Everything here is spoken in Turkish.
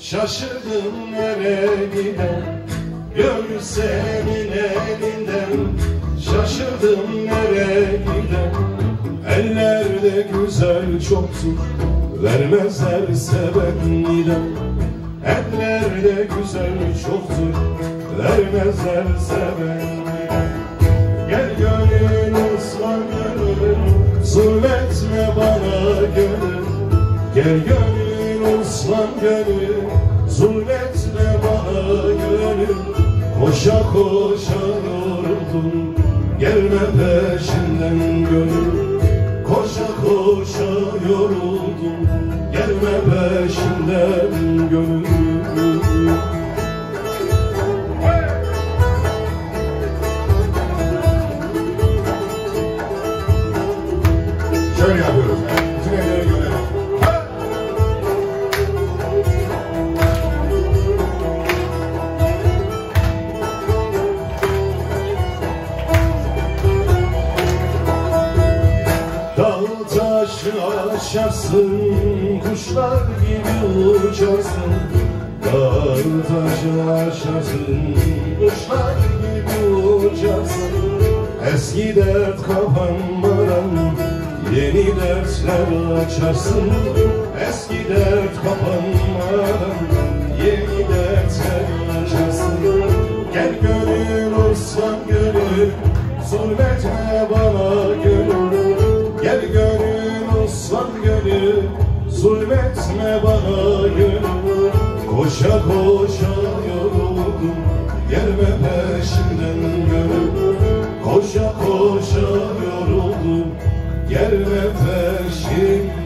Şaşırdım nereye giden, gönül senin elinden. Şaşırdım nereye giden, ellerde güzel çoktur, vermezlerse ben giden. Ellerde güzel çoktur, vermezlerse ben giden. Gel gönül ıslan gönül, zulmetme bana gönül. Gel gönül ıslan gönül, zulmetme bana gönül. Koşa koşa yoruldum, gelme peşinden gönül. Koşa koşa yoruldum, gelme peşinden gönül. Şöyle yapıyoruz. Bütün elleri görelim. Dağ taşı aşarsın, kuşlar gibi uçarsın. Dağ taşı aşarsın, kuşlar gibi uçarsın. Eski dert kapanmadan yeni dertler açarsın. Eski dert kapanmadan yeni dertler açarsın. Gel gönül ıslan gönül, zulmetme bana gönül. Gel gönül ıslan gönül, zulmetme bana gönül. Koşa koşa yoruldum, gelme peşimden gönül. Koşa koşa yoruldum, gelme peşimden.